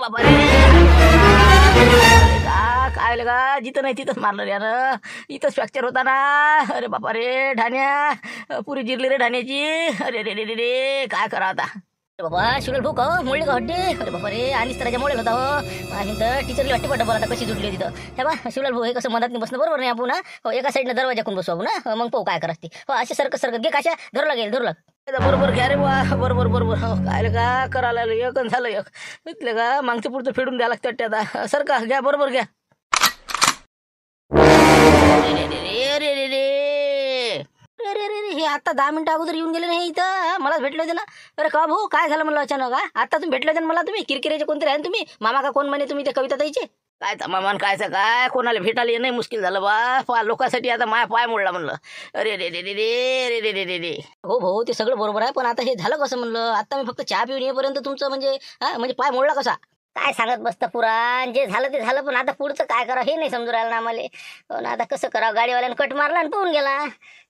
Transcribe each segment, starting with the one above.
बाबा रे काय का जिथं नाही तिथंच मारलं रे यार. इथंच फ्रॅक्चर होता ना. अरे बाबा रे ढाण्या पुरी जिरली रे ढाण्याची. अरे रे रे रे रे काय करा आता. बाबा शिवलाल भाऊ का मोडले का हड्डे. अरे बाबा रे आणिच त्याच्या मोडेल होता हो. तर टीचरली वाटते पडलं बरं आता कशी जुटली तिथं. हे बा शिवलाल भाऊ हे कसं मनात नाही बसणं बरोबर नाही आपण हो. एका साईडनं दरवाजा कोण बसू आपण मग पाहू काय करत हो. असे सरकत घे काशा धरू लागेल धरू लाग बरोबर घ्या रे बा. बरोबर बरोबर काय का करायला एक झालं एक इथलं का मागचं पुढचं फेडून द्या लागतं वाटते आता. सरका घ्या बरोबर घ्या. रे रे रे अरे अरे हे आता 10 मिनिटं अगोदर येऊन गेले नाही इथं. मलाच भेटले होते ना. अरे का भाऊ काय झालं म्हणलं अचानक आता तुम्ही भेटले होते मला. तुम्ही किरकिरेचे कोणतरी आहे तुम्ही मामा का कोण म्हणे तुम्ही ते कविता ताईचे काय मामान कायचं काय कोणाला भेटायला नाही मुश्किल झालं बा. लोकांसाठी आता माया पाय मोडला म्हणलं. अरे रे रे रे रे रे रे रे रे हो भाऊ ते सगळं बरोबर आहे पण आता हे झालं कसं म्हणलं. आता मी फक्त चहा पिऊन येईपर्यंत तुमचं म्हणजे पाय मोडला कसा काय सांगत बसतं पुराण. जे झालं ते झालं पण आता पुढचं काय करा हे नाही समजू राहिलं ना आम्हाला. आता कसं करावं. गाडीवाल्यानं कट मारला आणि पळून गेला.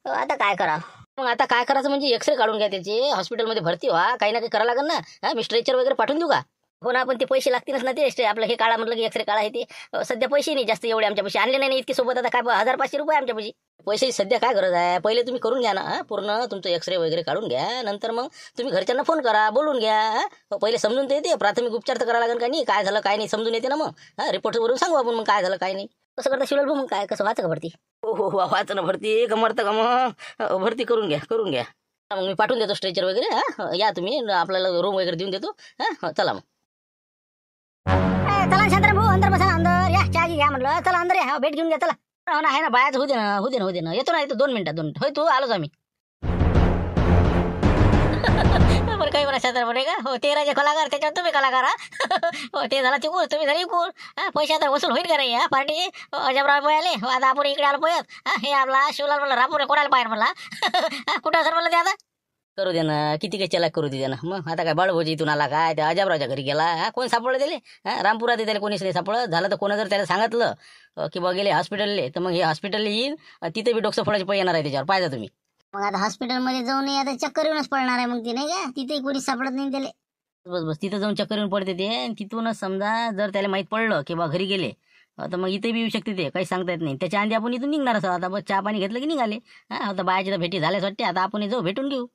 आता काय करावं. मग आता काय करायचं म्हणजे एक्सरे काढून घ्या त्याचे हॉस्पिटलमध्ये भरती व्हा. काही ना काही करावं लागेल ना. मी स्ट्रेचर वगैरे पाठवून देऊ का. हो ना पण ते पैसे लागतीलच ना. ते आपलं हे काढा म्हटलं की एक्सरे काढा आहे ते सध्या पैसे नाही जास्त एवढे आमच्या पैसे आणले नाही इतके सोबत. आता काय 1000-500 रुपये आमच्या पैसे. पैसे सध्या काय गरज आहे. पहिले तुम्ही करून घ्या ना पूर्ण तुमचं एक्सरे वगैरे काढून घ्या. नंतर मग तुम्ही घरच्यांना फोन करा बोलून घ्या. पहिले समजून तर येते प्राथमिक उपचार तर करावं लागेल का नाही. काय झालं काय नाही समजून येते ना. मग रिपोर्टवरून सांगू आपण मग काय झालं काय नाही. कसं करता शिवलाल भाऊ मग काय कसं व्हायचं का भरती. हो हो व्हायचं ना भरती का मरतं का मग भरती करून घ्या. मग मी पाठवून देतो स्ट्रेचर वगैरे. या तुम्ही आपल्याला रूम वगैरे देऊन देतो. चला मग चला शांताराम भाऊ अंदर बसा अंदर या. चहा घ्या म्हटलं चला अंदर या. भेट घेऊन घ्या चला. हो ना आहे ना बायाच होऊ दे ना येतो ना येतो 2 मिनिटात होय तू आलोच आम्ही. बरं काही म्हणा शांताराम का हो ते राजे कलाकार त्याच्यावर तुम्ही कलाकार हो ते झाला तिकून तुम्ही झाली इकून. पैसे आता वसूल होईल का रे पार्टी अजबराव पोयाले. आता आपण इकडे आलो पोयत हे आपला शिवलाल म्हणलं रापूर कोणाला पाहिजे म्हणला कुठं सर म्हणलं ते आता करू दे ना. किती काही चलाक करू दे ना. मग आता काय बाळभोजी इथून आला काय त्या अजबरावच्या घरी गेला. कोण सापडलं त्याला रामपुरात त्याला कोणीच नाही सापडलं. झालं तर कोणा जर त्याला सांगितलं की बा गेले हॉस्पिटलले तर मग हे हॉस्पिटलला येईल तिथे बी डोकं फोडायचे पैसे येणार आहे त्याच्यावर पाहिजे तुम्ही. मग आता हॉस्पिटलमध्ये जाऊन आता चक्कर येऊनच पडणार आहे मग ती नाही का. तिथे कोणी सापडत नाही त्याला. बस तिथं जाऊन चक्कर येऊन पडते ते. तिथूनच समजा जर त्याला माहीत पडलं की बा घरी गेले तर मग इथे बी येऊ शकते ते काही सांगता येत नाही. त्याच्या आधी आपण इथून निघणार असं आता बस चहा पाणी घेतलं की निघाले. आता बायाची तर भेटी झाल्याच वाटते. आता आपण जाऊ भेटून घेऊ.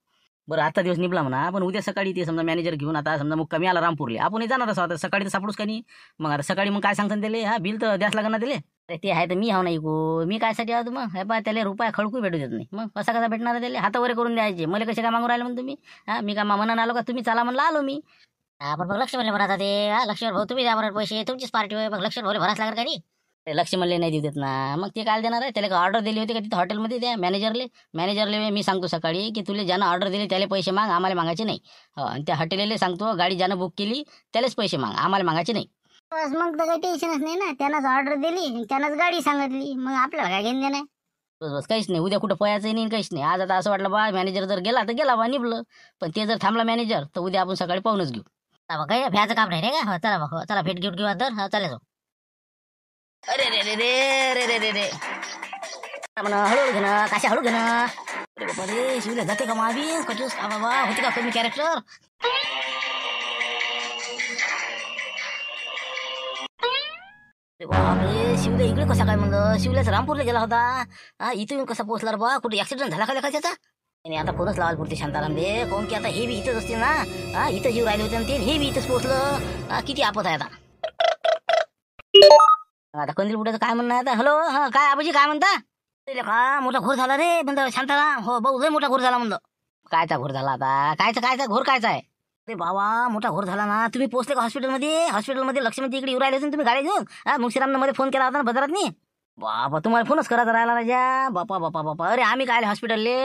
बरं आता दिवस निपला म्हणा पण उद्या सकाळी ते समजा मॅनेजर घेऊन आता समजा मग कमी आला रामपूरले आपण जाणार असं आता सकाळी तर सापडूच का नाही. मग आता सकाळी मग काय सांगतात त्याला बिल तर द्यास लागणार त्याला. अरे ते आहे तर मी नाही गो मी कायसाठी आहोत मग हे पा त्याला रुपया खडकू भेटू देत नाही. मग कसा भेटणार त्याला हातावर करून द्यायचे. मला कसे काय मागून राहिले म्हणून तुम्ही मी का म्हणून आलो का तुम्ही चला म्हणलं आलो मी. आपण मग लक्ष्मणला भरा ते लक्ष्मण भाऊ तुम्ही द्या बरं पैसे तुमचीच पार्टी होय. मग लक्ष्मण भाऊ भराच लागणार का नाही. लक्ष्मणले नाही देऊ देत ना. मग ते काय देणार आहे. त्याला ऑर्डर दिली होती का तिथं हॉटेलमध्ये त्या मॅनेजरले मी सांगतो सकाळी की तुला ज्यानं ऑर्डर दिली त्याला पैसे माग आम्हाला मागायचे नाही. आणि त्या हॉटेलला सांगतो गाडी ज्यानं बुक केली त्यालाच पैसे माग आम्हाला मागायचे नाही. मग तर काही टेन्शनच नाही ना. त्यानंच ऑर्डर दिली त्यानंच गाडी सांगितली मग आपल्याला काय घेऊन देणार. बस काहीच नाही. उद्या कुठं पोयाचं नाही काहीच नाही. आज आता असं वाटलं बा मॅनेजर जर गेला तर गेला बा निभलं. पण ते जर थांबला मॅनेजर तर उद्या आपण सकाळी पाहूनच घेऊ. काही भ्याचं काम नाही रे का. चला बघ चला भेट घेऊन किंवा तर चला जाऊ. अरे रे रे रे रे रे रे म्हणा हळूहळू घेणं काशा हळू घेणं. अरे बाबा रे शिवला जाते का मावी कचूस का बाबा होती का कमी कॅरेक्टर. बापरे शिवला इकडे कसा काय म्हणलं. शिवल्याच रामपूरला गेला होता. इथं येऊन कसा पोहोचला रे बा. कुठे ऍक्सिडेंट झाला का त्याचा. आणि आता फोनच लावायला पुरते शांताराम दे कोण की आता हे बी इथंच असते ना. इथं जीव राहिले होते ते हे बी इथंच पोहोचलं. किती आपत आहे आता. आता कंदील बुड्याचं काय म्हणणं आहे आता. हॅलो हा काय आबाजी काय म्हणता. का मोठा घोर झाला रे म्हणतो शांताराम. हो भाऊ लय मोठा घोर झाला म्हणलं. कायचा घोर झाला आता कायचा घोर कायचा आहे. अरे बाबा मोठा घोर झाला ना. तुम्ही पोहोचले का हॉस्पिटलमध्ये लक्ष्मीची इकडे येऊ राहिले तुम्ही गाडी घेऊन. मुंशीरामनं मध्ये फोन केला होता ना बाजारात नाही. बापा तुम्हाला फोनच करायचा राहिला राजा. बापा अरे आम्ही काय हॉस्पिटलले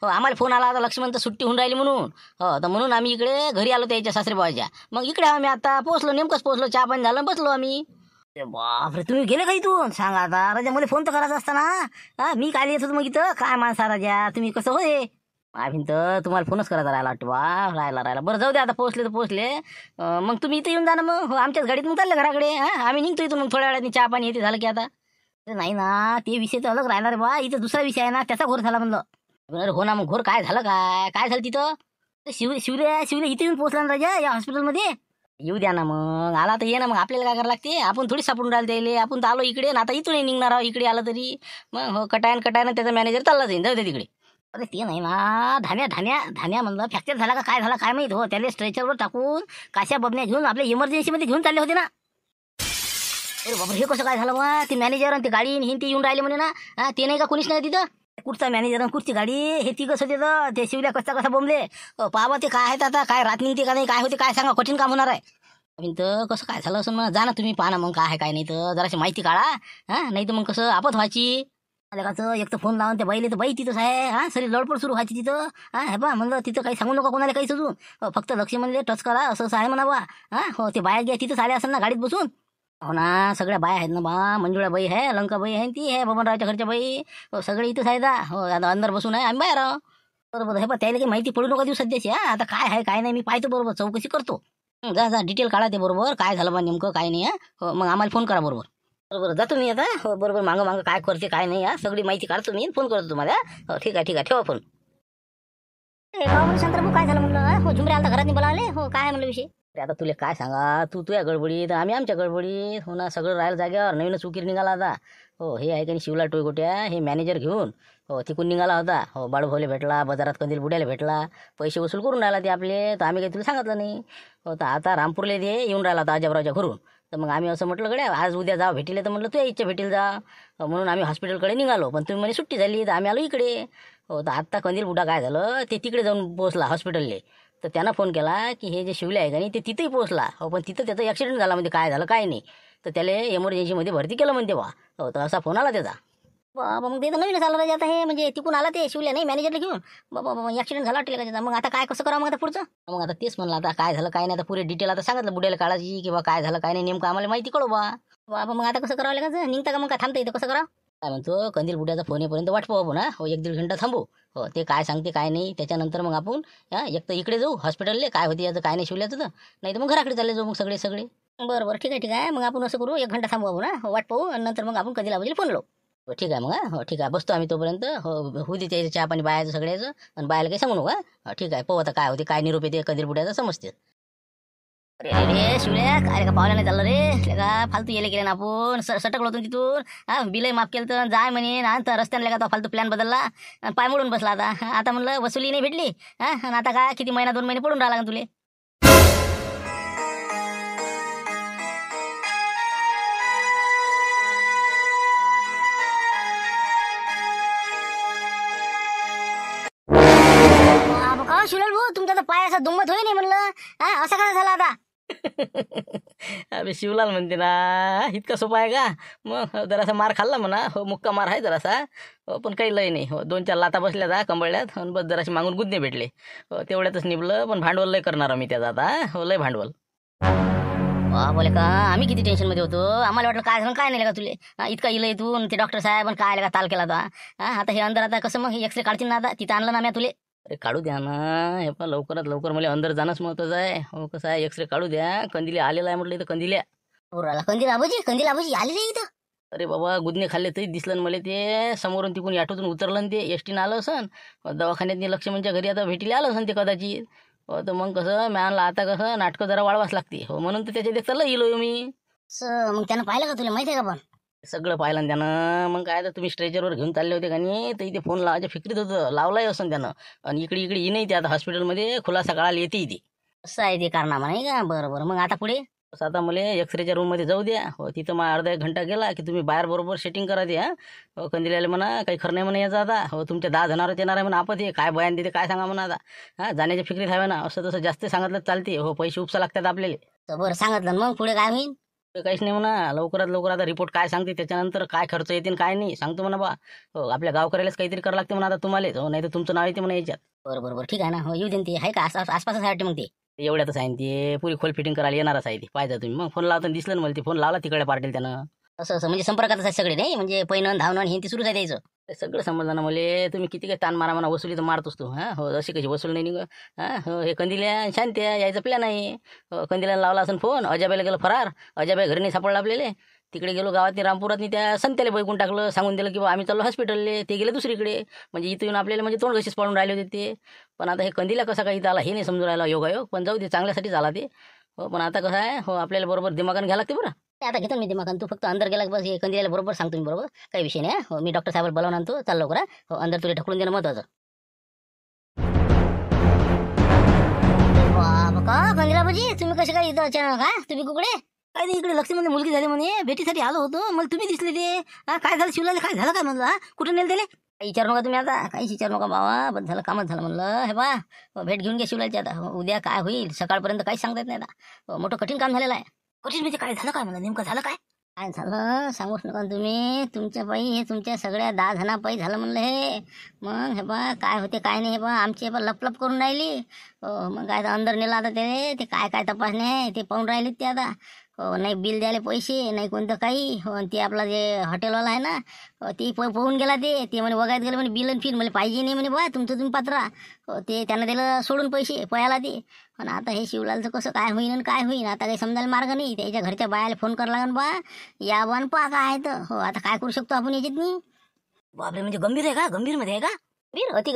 आम्हाला फोन आला होता लक्ष्मण तर सुट्टी होऊन राहिली म्हणून. तर म्हणून आम्ही इकडे घरी आलो त्याच्या सासरे बाबाच्या. मग इकडे आम्ही आता पोहोचलो नेमकंच पोहोचलो चहा पाणी झालं बसलो आम्ही. बापरे तुम्ही गेले का इथून सांगा आता. राजा मला फोन तर करायचा असता ना. मी काय येत होतो मग इथं काय माणसा राजा तुम्ही कसं होय. आम्ही तर तुम्हाला फोनच करायचा राहिला वाटतं बा. राहिला बरं जाऊ दे आता पोहोचले तर पोहोचले. मग तुम्ही इथं येऊन जा ना मग आमच्याच गाडीत मग चालले घराकडे. आम्ही निघतो इथून मग थोड्या वेळाने चहा पाणी येते झालं की आता. नाही ना ते विषय तर अलग राहणार बा. इथं दुसरा विषय आहे ना त्याचा घोर झाला म्हणलं. अरे हो ना मग घोर काय झालं काय झालं तिथं. शिवले इथे येऊन पोहोचला ना राजा या हॉस्पिटलमध्ये. येऊ द्या ना मग, आला तर ये ना मग, आपल्याला काय करायला लागते, आपण थोडी सापडून राहिलो त्याले, आपण तर आलो इकडे ना, आता इथूनही निघणार आहोत इकडे आलं तरी मग. हो कटायन त्याचा मॅनेजर चालला जाईल, जाऊ दे तिकडे. अरे ते नाही ना, धान्या म्हणलं फ्रॅक्चर झाला का काय झाला काय माहित, हो त्याला स्ट्रेचरवर टाकून काशा बबन्या घेऊन आपल्या इमर्जन्सीमध्ये घेऊन चालले होते ना. अरे बाबा हे कसं काय झालं बा, ते मॅनेजर आणि ते गाडी हिन ते येऊन राहिले म्हणे ना. ते नाही का कोणीच नाही तिथं, कुठचा मॅनेजर आणि कुठची गाडी, हे ती कसं तिथं ते शिवल्या कसा बोंबले. पावा ते काय आहेत आता, काय रात निघते का नाही काय होते काय सांगा, कठीण काम होणार आहे. तर कसं काय झालं असं मग, जा ना तुम्ही पाहा ना मग काय आहे काय नाही, तर जराशी माहिती काढा. नाही तर मग कसं आपत व्हायची. लेकाचं एक तर फोन लावून त्या बाईले, तर बाई तिथंच आहे. सरी लडपड सुरू व्हायची तिथं. हे बा म्हणलं तिथं काही सांगू नका कोणाला काहीच अजून. फक्त लक्ष म्हणले टच करा असं आहे म्हणा बा. हो ते बाया घ्या तिथंच आल्या असेल ना गाडीत बसून. हो ना सगळ्या बाया आहेत ना बा, मंजुळाबाई आहे, लंकाबाई आहे, ती आहे बबनरावच्या घरच्या बाई. हो सगळे इथंच आहेत. हो आता अंदर बसून आहे, आम्ही बाहेर आहो. बरोबर हे बा, त्याला काही माहिती पडू नका देऊ सध्याची. आता काय आहे काय नाही मी पाहतो बरोबर, चौकशी करतो. जा डिटेल काढा ते बरोबर, काय झालं बा नेमकं काय नाही. हो मग आम्हाला फोन करा बरोबर. बरोबर जातो मी आता. हो बरोबर मागं काय करते काय नाही, सगळी माहिती काढतो मी, फोन करतो तुम्हाला. हो ठीक आहे ठेवा फोन. शंकरभाऊ काय झालं म्हणलं, हो झुमरे आलता घरात बोलावले, हो काय म्हणलं विषय. आता तुला काय सांगा, तू तुझ्या गडबडीत आम्ही आमच्या गडबडीत, हो ना सगळं राहिलं जाग्यावर, नवीनच उकीर निघाला आता. हो हे आहे की शिवला टोयगोट्या हे मॅनेजर घेऊन हो तिकून निघाला होता. हो बाळूभाऊला भेटला, बाजारात कंदील बुड्याला भेटला, पैसे वसूल करून राहिला ते आपले, तर आम्ही काही तुला सांगितलं नाही. हो तर आता रामपूरला ते येऊन राहिला होता अजबरावच्या घरून. तर मग आम्ही असं म्हटलं गड्या आज उद्या जावं भेटीले, तर म्हटलं तुझ्या इच्छा भेटील जा. म्हणून आम्ही हॉस्पिटलकडे निघालो, पण तुम्ही म्हणे सुट्टी झाली तर आम्ही आलो इकडे. हो तर आत्ता कंदील बुडा काय झालं, ते तिकडे जाऊन पोहोचला हॉस्पिटलले. तर त्यानं फोन केला की हे जे शिवले आहे का नाही ते तिथेही पोहोचला. हो पण तिथं त्याचा ॲक्सिडेंट झाला, म्हणजे काय झालं काय नाही, तर त्याला एमर्जन्सीमध्ये भरती केलं म्हणते बा. हो तर असा फोन आला त्याचा. बाबा मग ते तर नवीनच आलं पाहिजे आता, हे म्हणजे तिकून आला ते शिवल्या नाही मॅनेजरला घेऊन. बाबा ॲक्सिडेंट झाला वाटलं का त्याचा, मग आता काय कसं करावं मग आता पुढचं. मग आता तेच म्हणलं आता काय झालं काय नाही, आता पुरे डिटेल आता सांगितलं बुड्याला काळाची किंवा काय झालं काय नाही नेमकं आम्हाला माहिती कळू बा. बाबा मग आता कसं करावं लागायचं, निघता का मग काय थांबता इथं कसं करावं. काय म्हणतो कंदील बुड्याचा फोन येईपर्यंत वाट पाहू ना. हो 1-1.5 घंटा थांबू. हो ते काय सांगते काय नाही त्याच्यानंतर मग आपण एक तर इकडे जाऊ हॉस्पिटलले, काय होते याचं काय नाही शिवल्याचं, तर नाही तर मग घराकडे चालले जाऊ मग सगळे. बरं ठीक आहे मग आपण असं करू, 1 घंटा थांबू आपण. हो वाट पाहू आणि नंतर मग आपण कधी लावायला फोन लावू. हो ठीक आहे मग. हो ठीक आहे बसतो आम्ही तोपर्यंत. हो होऊ दे त्याचं चहा पाणी बायाचं सगळ्याचं, आणि बायाला काही सांगू नका. हो ठीक आहे पाहू आता काय होते काय निरोप येते कंदील बुड्याचं समजते. अरे रे शिवल्या काय का पावल्या नाही चाललं रे का, फालतू येले केले ना आपण, सटकलो होतो तिथून. बिलही माफ केलं तर जाय म्हणे ना, तर रस्त्याने का तो फालतू प्लॅन बदलला आणि पाय मोडून बसला आता. आता म्हणलं वसुली नाही भेटली. आणि आता काय किती महिना 2 महिने पडून राहिला का तुले. का शिवलाल भाऊ तुमचा तर पाय असा दुम्मत होई नाही म्हणलं, असं काय झालं आता. अबे शिवलाल म्हणते ना, इतका सोपा आहे का. मग जरासा मार खाल्ला म्हणा, हो मुक्का मार आहे जरासा. हो पण काही लय नाही. हो 2-4 लाता बसल्या जा कंबळल्यात, बस जराशी मागून गुदणे भेटले. हो तेवढ्यातच निभलं, पण भांडवल लय करणार मी त्याचा आता. हो लय भांडवल. बोले का आम्ही किती टेन्शनमध्ये होतो, आम्हाला वाटलं काय झालं काय नाही का तुले. इतका इलं इथून ते डॉक्टर साहेब काय का ताल केला होता. आता हे अंदर आता कसं मग एक्सरे काढतील ना, आता तिथं आणलं ना मी तुले. अरे काढू द्या ना, हे पण लवकरात लवकर मला अंदर जाणंच महत्वाचं आहे. हो कसं आहे एक्सरे काढू द्या, कंदिले आलेला आहे म्हटलं इथं कंदिल्या. कंदील आबाजी आलेले इथं. अरे बाबा गुदणे खाल्ले तरी दिसलं मला ते, समोरून तिकून ऑटोतून उतरलं ते एसटीनं आलं असन, दवाखान्यात लक्ष्मणच्या घरी आता भेटीला आलं असन ते कदाचित. हो तर मग कसं मी आणलं आता कसं नाटकं जरा वाढवाच लागते. हो म्हणून तर त्याच्या देखता येलो मी. मग त्यानं पाहिलं का तुला माहिती आहे का, पण सगळं पाहिलं ना त्यानं. मग काय तर तुम्ही स्ट्रेचरवर घेऊन चालले होते का नाही, तर इथे फोन लावायच्या फिक्रीत होतं, लावलाही असं त्यानं. आणि इकडे ये नाही ते आता हॉस्पिटलमध्ये खुलासा कळाला येते इथे. असं आहे ते कारनामा नाही का. बरं मग आता पुढे आता मला एक्सरेच्या रूममध्ये जाऊ द्या. हो तिथं मग अर्धा 1 घंटा गेला की तुम्ही बाहेर बरोबर सेटिंग करा द्या. हो कंदिल्याला म्हणा काही खरं नाही म्हणा याचं आता. हो तुमच्या 10 जणांवर येणार आहे म्हणा आपण, ते काय बयान देते काय सांगा म्हणा आता. जाण्याच्या फिक्रीत हवे ना, असं तसं जास्त सांगितलं चालते. हो पैसे उपसा लागतात आपल्याला. बरं सांगितलं मग पुढे काय होईल. काहीच नाही म्हणा, लवकरात लवकर आता रिपोर्ट काय सांगते त्याच्यानंतर काय खर्च येतील काय नाही सांगतो म्हणा बा. हो आपल्या गावकऱ्यालाच काहीतरी करावं लागते म्हणा आता तुम्हाला. हो नाही तर तुमचं नाव येते म्हणा याच्यात. बरं ठीक आहे ना. हो येऊ दे ते आहे का आसपासच आहे मग ते एवढ्यातच आहे ते, पुरी खोल फिटिंग करायला येणारच आहे ते. पाहिजे तुम्ही मग फोन लावताना दिसलं ना मला, ते फोन लावला तिकडे पार्टील त्यानं. असं म्हणजे संपर्कातच आहे सगळे नाही, म्हणजे पैनन धावणं हे ते सुरूच आहे द्यायचं. ते सगळं समजलं ना मला. तुम्ही किती काय ताण मारा म्हणा, वसुली तर मारतोस तू. हो अशी कशी वसूल नाही निघ. हो हे कंदिल्या शांत्या यायचं प्लॅन आहे. कंदिल्याला लावला असेल फोन, अजाबाईला गेलं फरार, अजाबाई घरी नाही सापडला आपल्याला. तिकडे गेलो गावात रामपुरात त्या संत्याला बैकून टाकलं, सांगून दिलं की बा आम्ही चाललो हॉस्पिटलले, ते गेले दुसरीकडे. म्हणजे इथं येऊन आपल्याला म्हणजे तोंड कशीच पडून राहिले होते ते. पण आता हे कंदिला कसा काही इथं आला हे नाही समजून राहिला योगायोग. पण जाऊ दे चांगल्यासाठीच आला ते. हो पण आता कसं आहे, हो आपल्याला बरोबर दिमागानं घ्यायला लागते बरं. आता घेतो मी दिमागानं, तू फक्त अंदर गेला की बस हे कंदिराला बरोबर सांगतो मी, बरोबर काही विषय नाही. हो मी डॉक्टर साहेब बोलावून आणतो, चाल लवकर. हो अंदर तुला ढकलून देणं महत्वाचं. बाबा का कंदिराबाजी, तुम्ही कसे काय इथं अचानक? हा तुम्ही कुकडे? काय नाही, इकडे लक्ष्मीमध्ये मुलगी झाली म्हणे, भेटीसाठी आलो होतो. मला तुम्ही दिसले ते. काय झालं शिवलाला, काय झालं काय म्हणलं? कुठे नेलं त्याला? काही विचारू नका तुम्ही, आता काहीच विचारू नका बाबा. बस झालं, कामच झालं म्हणलं. हे बा भेट घेऊन घ्या शिवलाची आता. उद्या काय होईल सकाळपर्यंत काहीच सांगता येत नाही आता. मोठं कठीण काम झालेलं आहे. कठीण म्हणजे काय झालं काय म्हणलं, नेमकं झालं काय? काय झालं सांगूच नका तुम्ही. तुमच्या पायी हे तुमच्या सगळ्या 10 जणांपायी झालं म्हणलं हे. मग हे बा काय होते काय नाही, हे बा आमची बा लपलप करून राहिली. मग काय अंदर नेलं आता ते काय काय तपासणे आहे ते पाहून राहिलीत ते आता. नाही बिल द्यायला पैसे नाही कोणतं काही. ते आपला जे हॉटेलवाला आहे ना, ते पोहून गेला. ते म्हणे वगायत गेलं म्हणे, बिल आणि फील मला पाहिजे नाही म्हणे बा, तुमचं तुम्ही पात्रा. ते त्यांना दिलं सोडून पैसे पयाला ते. पण आता हे शिवलालचं कसं काय होईन आणि काय होईन आता काही समजायला मार्ग नाही. त्याच्या घरच्या बायाला फोन करायला लागेल बा, या बन पा काय आहे तर. हो आता काय करू शकतो आपण याच्यात नाही. बापरे, म्हणजे गंभीर आहे का? गंभीर मध्ये आहे का? अति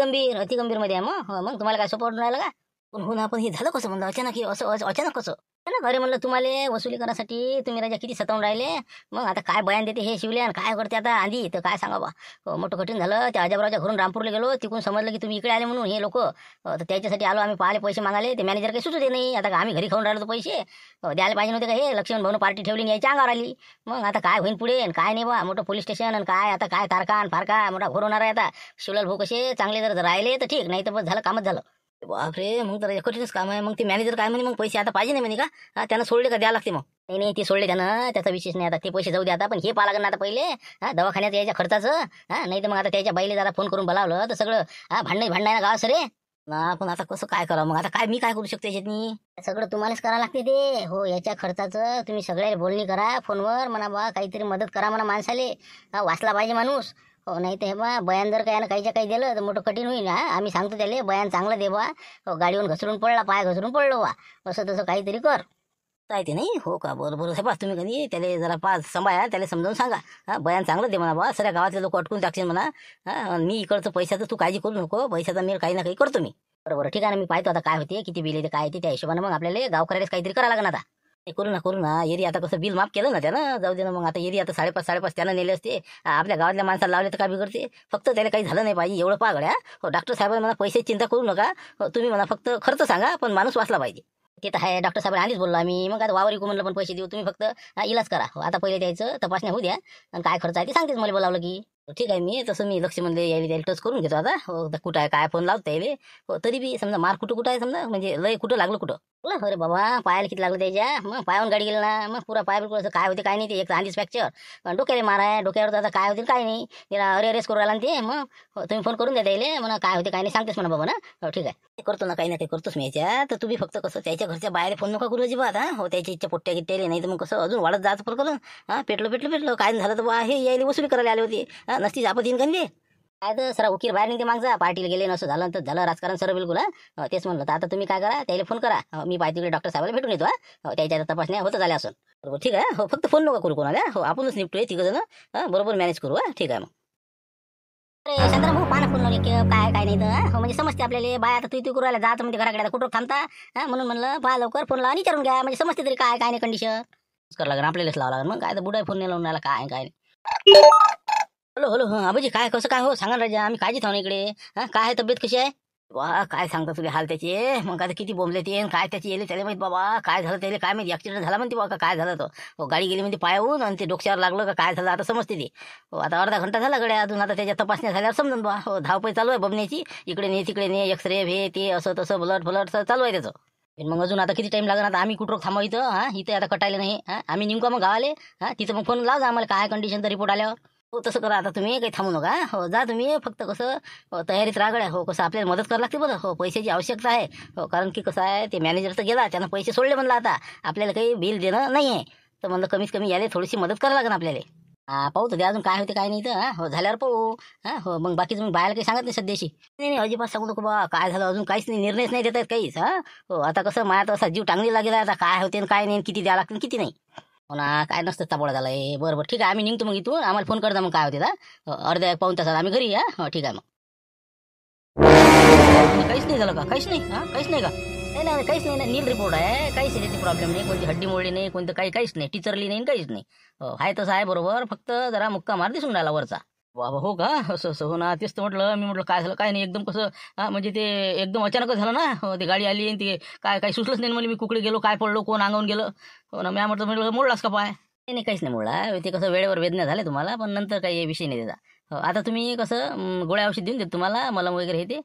गंभीर मध्ये आहे. मग तुम्हाला काय सपोर्ट राहिलं का? पण हो ना, पण हे झालं कसं म्हणलं अचानक, हे असं अचानक कसं ना? घरी म्हणलं तुम्हाला वसुली करासाठी तुम्ही राजा किती सतावून राहिले. मग आता काय बयान देते हे शिवल्यान, काय करते आता आधी तर काय सांगा बा. मोठं कठीण झालं. त्या अजबरावच्या घरून रामपूरला गेलो, तिकडून समजलं की तुम्ही इकडे आले म्हणून हे लोक. तर त्याच्यासाठी आलो आम्ही, पाहिले पैसे मागाले. ते मॅनेजर काही सुचू दे नाही. आता आम्ही घरी खाऊन राहिलो तर पैसे द्यायला पाहिजे नव्हते का? हे लक्ष्मण भाऊन पार्टी ठेवली यायच्या अंगावर आली. मग आता काय होईन पुढे काय नाही बा. मोठं पोलीस स्टेशन आणि काय आता काय तारकान फारका मोठा घोर होणार आहे आता. शिवलाल भाऊ कसे चांगले जर राहिले तर ठीक, नाही तर बस झालं, कामच झालं. बापरे, मग तर कठीणच काम आहे. मग ते मॅनेजर काय म्हणे, मग पैसे आता पाहिजे नाही म्हणे का? त्यानं सोडले का द्यावं लागते? मग नाही ते सोडले त्यानं, त्याचा विशेष नाही आता. ते पैसे जाऊ दे आता, पण हे पाहा लागेल ना आता पहिले दवाखान्यात यायच्या खर्चाचं. नाही तर मग आता त्याच्या बाईले जरा फोन करून बोलावलं तर सगळं भांडण ना गाव सरे ना. पण आता कसं काय करावं मग, आता काय मी काय करू शकतो याच्यात? सगळं तुम्हालाच करावं लागते ते. हो याच्या खर्चाचं तुम्ही सगळ्या बोलणी करा फोनवर, म्हणा बा काहीतरी मदत करा म्हणा माणसाले. वाचला पाहिजे माणूस. हो नाही तर हे बा बयान जर काय काहीच्या काही दिलं तर मोठं कठीण होईल. आम्ही सांगतो त्याला बयान चांगलं दे बा. गाडीवरून घसरून पडला, पाय घसरून पडलो बा, असं तसं काहीतरी कर. काय ते नाही हो का? बरोबर हे बा, तुम्ही कधी त्याला जरा सांभाळा, त्याला समजावून सांगा. बयान चांगलं दे म्हणा बा. सगळ्या गावातले लोक अटकून टाकतील म्हणा. मी इकडचं पैशाचं तू काळजी करू नको, पैशाचा मी काही ना काही करतो मी. बरोबर ठीक आहे ना, मी पाहतो आता काय होते, किती बिल येते काय येते त्या हिशोबाने. मग आपल्याला गावकऱ्यालाच काहीतरी करावं लागणार आता. करू ना एरी आता कसं बिल माफ केलं ना त्यानं, जाऊ दे ना. मग आता एरी आता 5.5 त्यानं नेले असते. आपल्या गावातल्या माणसाला लावले तर काय बिघडते? फक्त त्याला काही झालं नाही पाहिजे एवढं पागड्या. हो डॉक्टर साहेब म्हणा पैशाची चिंता करू नका. तुम्ही म्हणा फक्त खर्च सांगा, पण माणूस वाचला पाहिजे. ते तर आहे, डॉक्टर साहेब आधीच बोललो आम्ही. मग आता वावर विकू म्हणलं पण पैसे देऊ, तुम्ही फक्त इलाज करा. आता पहिले द्यायचं तपासण्या होऊ द्या, आणि काय खर्च आहे ते सांगतेच मला बोलावलं की. ठीक आहे, मी तसं मी लक्ष म्हणले यायला त्याला टच करून घेतो आता. हो कुठं आहे काय फोन लावता येईल. हो तरी बी समजा मार कुठं आहे समजा, म्हणजे लय कुठं लागलं कुठं. अरे बाबा पायाला किती लागलं त्याच्या. मग पायावर गाडी गेली ना, मग पुरा पाय बिलकुल असं काय होते काय नाही. ते एक आधीच फ्रॅक्चर, डोक्याला मार आहे. डोक्यावर आता काय होतील काय नाही. त्याला अरेस करू राहिला ते. मग तुम्ही फोन करून द्या त्याला, म्हणा काय होते काय नाही सांगतेस म्हणा बाबा ना. हो ठीक आहे, ते करतो ना, काही ना काही करतोच मी याच्या. तर तुम्ही फक्त कसं त्याच्या घरच्या बाहेर फोन नका करू अजिबात. हो त्याची इच्छा पोट्ट्या गिट्ट्याले, नाही तर मग कसं अजून वाढत जायचं प्रकरण. पेटलो काय झालं तर बा हे यायला वसुली करायला आले होते. नसती आपत्तीन गंदे काय तर सरा उकीर बाहेर निघते मागचा. पार्टीला गेले नसं झालं तर झालं राजकारण सर बिलकुल. तेच म्हणलं तर आता तुम्ही काय करा, त्याला फोन करा. मी पाहिजे तिकडे डॉक्टर साहेबाला भेटून येतो. त्याच्या तपासण्या होतं झाल्या असं. बरोबर ठीक आहे. हो फक्त फोन नका करू कोणाला. हो आपणच निपटोय तिघं जण, बरोबर मॅनेज करू. ठीक आहे मग. अरे चंद्र भाऊ पाना फोन काय काय नाही तर. हो म्हणजे समजते आपल्याला बाय आता तू करू राहिला जात म्हणजे घराकडे कुठं थांबता. म्हणून म्हणलं पहा लवकर फोन लावा आणि विचारून घ्या, म्हणजे समजते तरी काय काय नाही कंडिशन. करावं लागेल आपल्यालाच लावा लागेल. मग काय तर बुडा फोन नाही लावून राहिला काय काय नाही. हॅलो आबाजी काय कसं काय? हो सांगा राजा, आम्ही काळजी थांबू इकडे. काय आहे तब्येत कशी आहे? वा काय सांगता तुझे हाल त्याचे. मग आता किती बोंबले ते काय त्याची येले त्याला माहित बाबा. काय झालं त्याला काय माहिती, ऍक्सिडेंट झाला म्हणते बाबा काय झालं. तो गाडी गेली म्हणते पायावून, आणि ते डोक्यावर लागलं का काय झालं आता समजते ते. हो आता अर्धा घंटा झाला गड्या, अजून आता त्याच्या तपासण्या झाल्यावर समजून बा. हो धावपळ चालू आहे बबण्याची, इकडे ने तिकडे ने, एक्सरे हे ते असं तसं ब्लड चालू आहे त्याचं. मग अजून आता किती टाइम लागणार. आता आम्ही कुठं थांबा इथं. इथे आता कटायला नाही. आम्ही निघू का मग गावाले. तिथं मग फोन लावा आम्हाला काय कंडिशनचा रिपोर्ट आल्यावर. हो तसं करा आता तुम्ही, काही थांबू नका. हो जा तुम्ही फक्त कसं तयारीत रागड्या. हो कसं आपल्याला मदत करावं लागते बरं. हो पैशाची आवश्यकता आहे. हो कारण की कसं आहे, ते मॅनेजर तर गेला, त्यानं पैसे सोडले म्हणलं. आता आपल्याला काही बिल देणं नाही आहे, तर म्हणलं कमीत कमी याले थोडीशी मदत करावं लागेल आपल्याला. पाहू तर द्या अजून काय होते काय नाही तर. हो झाल्यावर पाहू. हो मग बाकी तुम्ही बाहेर काही सांगत नाही सध्याशी. नाही अजिबात सांगू नको बा. काय झालं अजून काहीच नाही, निर्णयच नाही देत आहेत काहीच. हो आता कसं माझ्या असा जीव टांगली लागेल. आता काय होते काय नाही, किती द्या लागते किती नाही. हो ना काय नसतं ताबोळा झालाय. बरोबर ठीक आहे, आम्ही निघतो मग इथून. आम्हाला फोन करता मग काय होते अर्ध्या 1 पाऊण तासात आम्ही घरी. हो ठीक आहे मग. काहीच नाही झालं का? काहीच नाही काहीच नाही का? नाही नाही काहीच नाही ना, नील रिपोर्ट आहे, काहीच त्याची प्रॉब्लेम नाही, कोणती हड्डी मोडली नाही, कोणतं काहीच नाही, टिचरली नाही काहीच नाही. आहे तसं आहे बरोबर, फक्त जरा मुक्का मार दिसून राहिला वरचा. बाबा हो का, असं असं हो ना, तेच तर म्हटलं, मी म्हटलं काय झालं काय नाही एकदम कसं. म्हणजे ते एकदम अचानकच झालं ना, ते गाडी आली आणि ते काय काही सुचलंच नाही मला, मी कुकडे गेलो काय पडलो कोण अंगावून गेलं. हो ना, मी म्हटलं मोडलास का पाय. नाही काहीच नाही मोडला, ते कसं वेळेवर वेदना झाले तुम्हाला, पण नंतर काही विषय नाही त्याचा. आता तुम्ही कसं गोळ्या औषध देऊन देत तुम्हाला, मलम वगैरे हे ते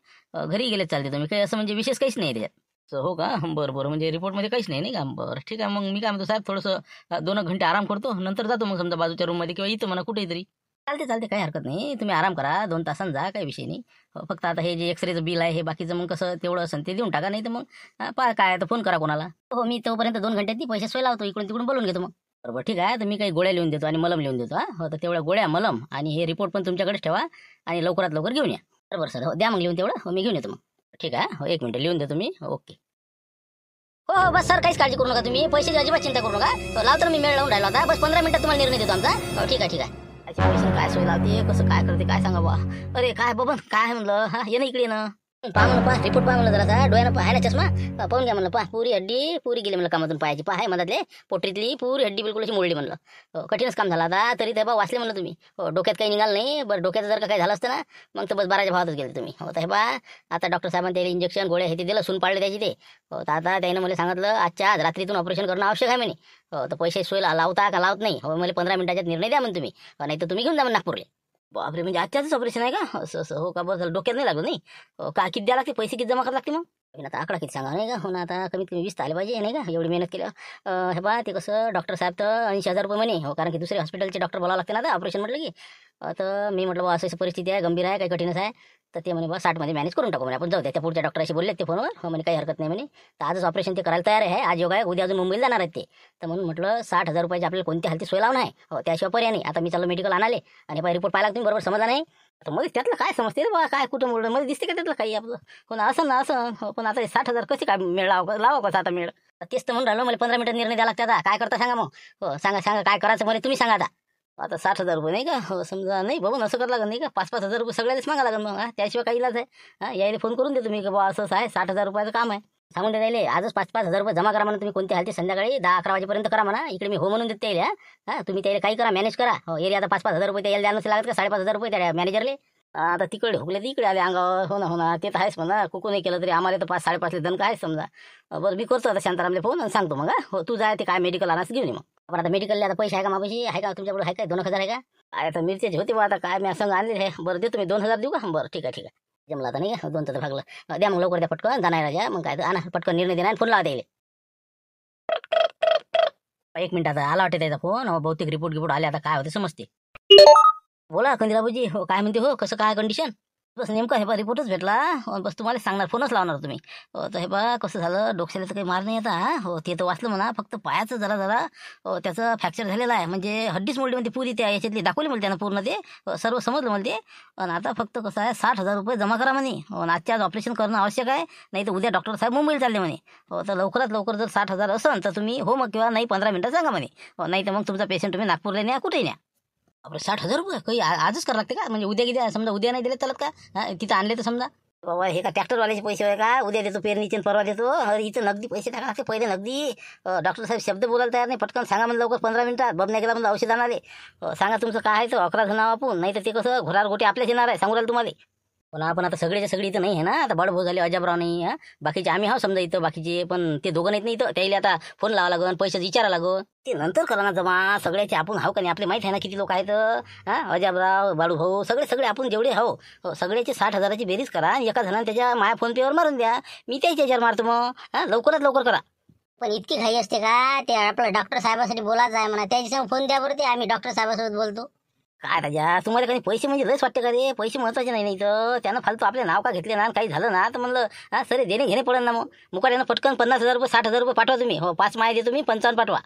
घरी गेलेच चालते तुम्ही, काही असं म्हणजे विशेष काहीच नाही त्याच्यात. हो का, बरं म्हणजे रिपोर्टमध्ये काहीच नाही का, बरं ठीक आहे. मग मी काय म्हणतो साहेब, थोडंसं 2 घंटे आराम करतो, नंतर जातो मग समजा बाजूच्या रूममध्ये किंवा इथं म्हणा कुठेही तरी. चालते काही हरकत नाही, तुम्ही आराम करा 2 तासांनी जा, काही विषय नाही. फक्त आता हे जे एक्सरेचं बिल आहे हे बाकीचं मग कसं तेवढं असेल ते देऊन टाका, नाही तर मग पहा काय तर फोन करा कोणाला. हो मी तोपर्यंत 2 घंट्यात ती पैसे सोय लावतो, इकडून तिकडून बोलून घेतो मग. बरोबर ठीक आहे, तर मी काही गोळ्या लिहून देतो आणि मलम लिहून देतो. हो तर तेवढ्या गोळ्या मलम आणि हे रिपोर्ट पण तुमच्याकडेच ठेवा आणि लवकरात लवकर घेऊन या. बरोबर सर, हो द्या मग लिहून तेवढं, हो मी घेऊन येतो मग. ठीक आहे, हो 1 मिनिट लिहून देतो मी. ओके. हो बस सर, काहीच काळजी करू नका तुम्ही, पैशाची अजिबात चिंता करू नका. लावतो मी, मेळ लावून राहिला होता, बस 15 मिनिटात तुम्हाला निर्णय देतो आमचा. हो ठीक आहे. पैसे काय सोय लावते, कसं काय करते काय सांगा बा. अरे काय बाबा काय म्हणलं, हा ये ना इकडे ना. पहा म्हणलं, पहा रिपोर्ट पहा म्हणलं, जरा डोळ्यानं पाहाय ना चष्मा, पाहून घ्या म्हणलं, पहा पुरी हड्डी पुरी गेली म्हणलं कामातून पाहायची, पहा मधातले पोटरीतली पुरी हड्डी बिलकुल अशी मोडली म्हणलं. कठीणच काम झालं आता, तरी ते बा वाचले म्हणलं तुम्ही. हो डोक्यात काही निघालं नाही, बरं डोक्यात जर का काही झालं असतं ना मग तर बस 12च्या भावातच गेले तुम्ही. हो तर हे बा आता डॉक्टर साहेबांनी त्याला इंजेक्शन गोळ्या हे ते दिलं, सून पाळले त्याची ते. हो तर आता त्यानं मला सांगितलं आजच्या आज रात्रीतून ऑपरेशन करणं आवश्यक आहे म्हणे. हो तर पैसे सोय लावता का लावत नाही, हो मला 15 मिनिटाच्यात निर्णय द्या म्हणून तुम्ही, नाही तर तुम्ही घेऊन जा म्हणून नागपूरले. बापरे, म्हणजे आजच्याच ऑपरेशन आहे का, असं हो का, बस डोक्यात नाही लागलं नाही. का किती द्या लागते, पैसे किती जमा करावं लागते मग. आता आकडा किती सांगा नाही का, हो ना आता कमीत कमी 20 आले पाहिजे नाही का, एवढी मेहनत केलं. हे बा ते कसं डॉक्टर साहेब तर 80,000 रुपये म्हणे. हो कारण की दुसरे हॉस्पिटलचे डॉक्टर बोलावं लागते ना आता ऑपरेशन म्हटलं की. तर मी म्हटलं बा असं परिस्थिती आहे, गंभीर आहे, काही कठीणच आहे. तर ते म्हणे बा 60 मध्ये मॅनेज करून टाकू म्हणे आपण, जाऊ द्या. त्या पुढच्या डॉक्टराशी बोलले ते फोनवर, हो म्हणे काही हरकत नाही म्हणे. तर आजच ऑपरेशन ते करायला तयार आहे, आज योगा आहे, उद्या अजून मुंबईला जाणार आहेत ते. तर म्हणून म्हटलं 60,000 रुपयाची आपल्याला कोणत्या हालती सोय लावणार आहे. हो त्याशिवाय पर्याय नाही. आता मी चाललो मेडिकल आणाले आणि बा रिपोर्ट पाहिला तुम्ही, बरोबर समजला नाही. तर मग त्यातलं काय समजते रे बा, काय कुठं मोडलं मध्ये दिसते का त्यातलं काही आपलं. हो ना असं ना असं. हो पण आता 60,000 कसे काय मेळ लावा कसा आता मेळ. तेच तर म्हणून राहिलो, मला 15 मिनिटात निर्णय द्यावा लागते. आता काय करता सांगा मग. हो सांगा काय करायचं मला तुम्ही सांगा आता. आता 60,000 रुपये नाही का, हो समजा नाही बाबा असं करावं लागेल नाही का, 5,000 रुपये सगळ्याच मागा लागेल मग. त्याशिवाय काही इलाज आहे. यायला फोन करून देतो मी की बा असं आहे, 60,000 रुपयाचं काम आहे. सांगून दे राहिले आजच 5,000 रुपये जमा करा म्हणून तुम्ही, कोणत्या हालती संध्याकाळी 10-11 वाजेपर्यंत करा म्हणा. इकडे मी हो म्हणून देते यायला. तुम्ही त्याला काही करा, मॅनेज करा. हो एरिया आता 5,000 रुपये त्याला द्यायला नसेल लागत का, 5,500 रुपये त्या मॅनेजरले. आता तिकडे हुकले तर इकडे आले अंगावर. हो ना ते तर आहेच म्हणा, कुकू नाही केलं तरी आम्हाला तर 5-5.5 दन काय समजा. बरं मी करतो आता शांतारामले फोन आणि सांगतो मग. हो तू जाय ते काय मेडिकल आणायचं घेऊन ये मग. आपण आता मेडिकलला आता पैसे आहे का मापाशी, आहे का तुमच्याकडे, आहे काय 2,000 आहे का. काय आता मिरच्याचे होते बा, आता काय मी संग आणले आहे. बरं देतो मी 2,000 देऊ का, बरं ठीक आहे. जमला आता नाही का, 2 तर भागलं. द्या मग लवकर द्या पटकन, जाणार राजा मग काय तर आणा पटकन, निर्णय देणार फोन लावा द्यायला. 1 मिनिट आता आला वाटते त्याचा फोन. बहुतेक रिपोर्ट आले, आता काय होते समजते. बोला कंदिराबाजी, हो काय म्हणते, हो कसं काय कंडिशन. बस नेमका हे बा रिपोर्टच भेटला. बस तुम्हाला सांगणार, फोनच लावणार तुम्ही. तर हे बा कसं झालं, डोक्याला तर काही मार नाही आता. हो ते तर वाचलं म्हणा, फक्त पायाचं जरा त्याचं फ्रॅक्चर झालेलं आहे, म्हणजे हड्डीच मोडली म्हणते पुरी. त्या याच्यातली दाखवली मला त्यानं पूर्ण, ते सर्व समजलं मला ते. आणि आता फक्त कसं आहे, 60,000 रुपये जमा करा म्हणे. आजच्या आज ऑपरेशन करणं आवश्यक आहे, नाही तर उद्या डॉक्टर साहेब मुंबईला चालले म्हणे. हो तर लवकरात लवकर जर 60,000 असेल तर तुम्ही हो मग, किंवा नाही 15 मिनिटं सांगा म्हणे. नाही तर मग तुमचा पेशंट तुम्ही नागपूरला न्या, कुठेही न्या. आपलं 60,000 रुपये काही आजच करावं लागते का, म्हणजे उद्या समजा उद्या नाही दिले चालत का. तिथं आणले तर समजा बाबा, हे का ट्रॅक्टरवाल्याचे पैसे आहे का, उद्या देतो पेरणीचे परवा देतो. इथं नगदी पैसे टाका लागते, पहिले नगदी. डॉक्टर साहेब शब्द बोलायला तयार नाही, पटकन सांगा म्हणलं लवकर 15 मिनिटात. बबन्या गेला म्हणलं औषध आणाले. सांगा तुमचं काय आहे, 11 जण आपण, नाही तर ते कसं घोरार गोटे आपल्याच येणार आहे, सांगू राहिलं तुम्हाला. पण आपण आता सगळेच्या सगळे इथं नाही आहे ना, आता बडभाऊ झाले, अजबराव नाही. बाकीचे आम्ही हा समजा इथं, बाकीचे पण ते दोघं नाहीत नाही इथं. त्याला आता फोन लावा लागन, पैसे विचारा लागन, ते नंतर करा ना जमा. सगळ्याचे आपण हाव का नाही, आपले माहिती आहे ना किती लोक आहेत. अजबराव, बाळूभाऊ, सगळे आपण जेवढे हो सगळ्याचे 60,000ची बेरीज करा आणि एका जणांना त्याच्या माया फोन पेवर मारून द्या. मी त्याच्या याच्यावर मारतो मग. लवकरात लवकर करा. पण इतकी घाई असते का, ते आपलं डॉक्टर साहेबासाठी बोलायचं आहे म्हणा, त्याच्यासमोर फोन द्या बरं, ते आम्ही डॉक्टर साहेबासोबत बोलतो. काय राजा, तुम्हाला काही पैसे म्हणजे लस वाटते का रे, पैसे महत्वाचे नाही तर त्यानं फालतू आपले नाव का घेतले ना, काही झालं ना तर म्हणलं सर देणे घेणे पडेल ना. मग मुकाट्यानं पटकन 50,000 रुपये 60,000 रुपये पाठवा तुम्ही. हो 5 माया देतो मी, 55 पाठवा.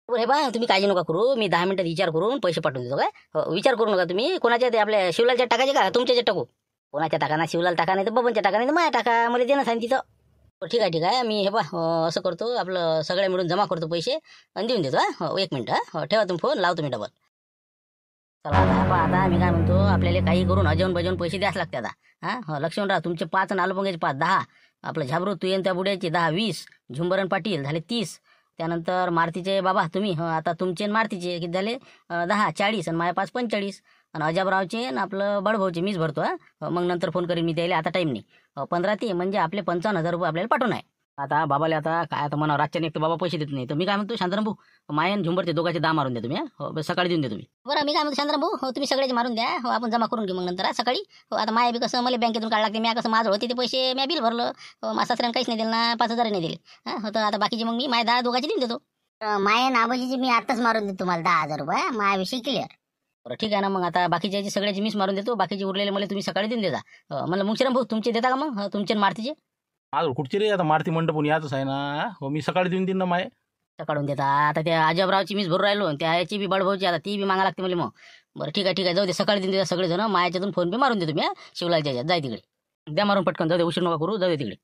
बरं हे बा तुम्ही काळजी नका करू, मी 10 मिनिटात विचार करून पैसे पाठवून देतो. काय हो विचार करू नका तुम्ही. कोणाच्या ते आपल्या शिवलालच्या टाकायचे का तुमच्याच्या टाकू. कोणाच्या टाका ना, शिवलाल टाका नाही तर बबनच्या टाका नाही तर माया टाका, मला देणं सांग तिथं. ठीक आहे मी हे बा असं करतो, आपलं सगळ्या मिळून जमा करतो पैसे आणि देऊन देतो. हो 1 मिनिट. हो ठेवा तुम्ही फोन, लावतो मी डबल. चला आता मी काय म्हणतो, आपल्याला काही करून अजून बजवून पैसे द्यास लागते आता. लक्ष्मण राहा, तुमचे 5 आणि आलूपंग्याचे 5, 10 आपलं झाबरू तू येईन त्या बुड्याचे 10-20, झुंबरन पाटील झाले 30, त्यानंतर मारुतीचे बाबा तुम्ही आता तुमचे आणि मारुतीचे किती झाले 10-40 आणि माझ्या 5-45 आणि अजाबरावचे आणि आपलं बडभाऊचे मीच भरतो मग नंतर फोन करीन मी द्यायला, आता टाईम नाही. 15 ते म्हणजे आपले 55,000 रुपये आपल्याला पाठवून आहे. आता बाबाला आता काय आता म्हणा रातच्या एक तर बाबा पैसे देत नाही, तर मी काय म्हणतो शांताराम भाऊ मायन झुंबरचे दोघांचे 10 मारून द्या तुम्ही सकाळी देऊन द्या तुम्ही. बरं मी काय म्हणतो शांताराम भाऊ, तुम्ही सगळेच मारून द्या, आपण जमा करून घेऊ मग नंतर सकाळी. आता माया बी कसं मला बँकेतून काढ लागते, मी कसं माझं होते ते पैसे मी बिल भरलं, माझ्या सासऱ्यानं काहीच नाही दिलं ना, 5,000 नाही दिले. तर आता बाकीचे मग मी माझ्या 10 दोघांचे देऊन देतो. माया नाबाजीची मी आताच मारून देतो तुम्हाला 10,000 रुपये, माझ्याविषयी क्लिअर. बरं ठीक आहे ना, मग आता बाकीचे सगळ्याचे मीच मारून देतो, बाकीचे उरलेले मला तुम्ही सकाळी देऊन देता. मला मुंगशीराम भाऊ तुमचे देता का मग तुमचे आणि मारुतीचे? आज कुठची रे आता मारुती मंडपून याचंच आहे ना. हो मी सकाळी देऊन देईन ना माय. काढून देता. आता त्या अजबरावची मीच भरून राहिलो, त्या याची बी बडभाऊची आता ती बी मागा लागते मला मग. बरं ठीक आहे जाऊ दे, सकाळी देऊन देता सगळेजण, मायाच्यातून फोन पे मारून देतो मी शिवलालच्या याच्यात, जाय तिकडे द्या मारून पटकन, जाऊ दे उशीर नका करू, जाऊ दे तिकडे.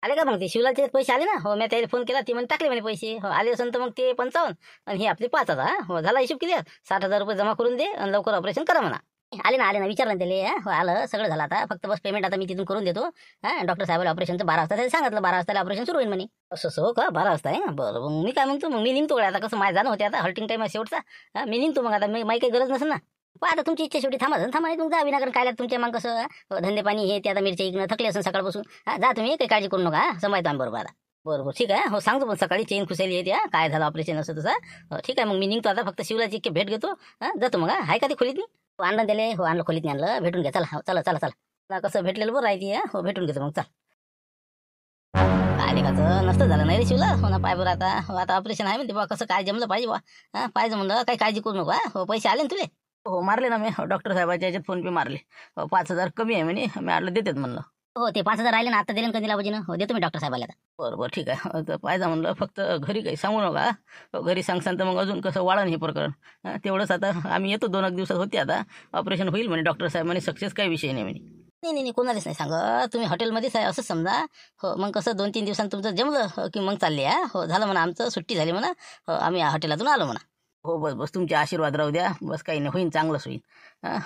आले का मग ते शिवलालचे पैसे आले ना? हो मी त्याला फोन केला, ती म्हणे टाकले म्हणे पैसे. हो आले असेल तर मग ते 55 आणि हे आपले 5,000. हो झाला हिशोब किती 60,000 रुपये जमा करून दे आणि लवकर ऑपरेशन करा म्हणा. आले ना विचारलं ना त्याला, हो आलं सगळं झालं, आता फक्त बस पेमेंट आता मी तिथून करून देतो. डॉक्टर साहेबाला ऑपरेशनचं 12 वाजता त्याला सांगितलं, 12 वाजता ऑपरेशन सुरू होईल म्हणे. असं हो का 12 वाजता आहे? बरं मग मी काय म्हणतो, मग मी निघतो आता, कसं माझं जाणं होते आता, हल्टिंग टाईम आहे शेवटचा. मी निघतो मग आता, मी काही गरज नसेल ना. पण आता तुमची इच्छा शेवटी थांबा नाही तुमचा विनाकारण काय तुमच्या मग कसं धंदे पाणी हे ते आता मिरच्या इकडं थकले असेल सकाळपासून. जा तुम्ही काही काळजी करू नका, समायतो आम्ही बरोबर. आता बरोबर ठीक आहे. हो सांगतो पण सकाळी चेन खुशाली येते काय झालं ऑपरेशन असं तसं. ठीक आहे मग मी निघतो आता, फक्त शिवलाची एक भेट घेतो, जातो मग. आहे का ते खोलीत नाही? हो आणलं त्याला, हो आणलं खोलीत नाही आणलं, भेटून घ्या. चला चला चला चला, कसं भेटलेलं बरं राहते. हो भेटून घेतो मग, चल. काय लेखाचं नसतं झालं नाही रे शिवला, हो ना पाय बरं आता. हो आता ऑपरेशन आहे म्हणते बा, कसं काय जमलं पाहिजे बा, पाहिजे म्हणलं काही काळजी करू नका. हो पैसे आले ना तुले? हो मारले ना मी, डॉक्टर साहेबाच्या याच्यात फोन पे मारले. 5,000 कमी आहे म्हणे, मी आलं देतात म्हणलं. हो ते 5,000 राहिले ना, आता दिले कधी लावायचे. हो देतो मी डॉक्टर साहेबाला. बरोबर ठीक आहे. तर पाहिजे म्हणलं, फक्त घरी काही सांगू नका. घरी सांगसान तर मग अजून कसं वाढन हे प्रकरण. तेवढंच आता आम्ही येतो, 2 दिवसात होते आता ऑपरेशन होईल म्हणे. डॉक्टर साहेब म्हणे सक्सेस काही विषय नाही म्हणे. नाही कोणालाच नाही सांगा, तुम्ही हॉटेलमध्येच आहे असं समजा. हो मग कसं 2-3 दिवसांत तुमचं जमलं की मग चालले. हो झालं म्हणा, आमचं सुट्टी झाली म्हणा, आम्ही हॉटेलातून आलो म्हणा. हो बस तुमचे आशीर्वाद राहू द्या, बस काही नाही, होईन चांगलंच होईन.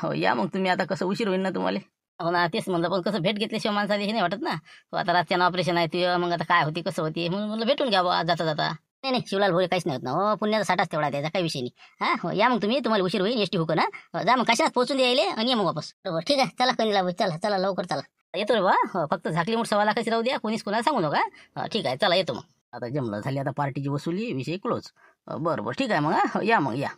हो या मग तुम्ही, आता कसं उशीर होईल ना तुम्हाला. हो ना तेच म्हणलं, पण कसं भेट घेतल्याशिवाय माणसाला हे नाही वाटत ना. हो आता रातच्यानं ऑपरेशन आहे तुझं, मग आता काय होती कसं होती म्हणून म्हणलं भेटून घ्या जाता जाता. नाही शिवलाल भाऊ काहीच नाही होत ना, हो पुण्याचा साठाच तेवढा द्यायचा, काही विषय नाही. हो या मग तुम्ही, तुम्हाला उशीर होईल, एसटी हुकं ना, जा मग कशात पोहोचून द्यायले आणि या मग वापस. बरोबर ठीक आहे, चला कणीला भाऊ, चला चला लवकर चला. येतो रे बा. हो फक्त झाकली मोठ 1.25 लाखाची राहू द्या, कोणीच कोणाला सांगू नका. ठीक आहे चला येतो मग. आता जमलं झाली, आता पार्टीची वसुली विषय क्लोज. बरं ठीक आहे मग. या मग या.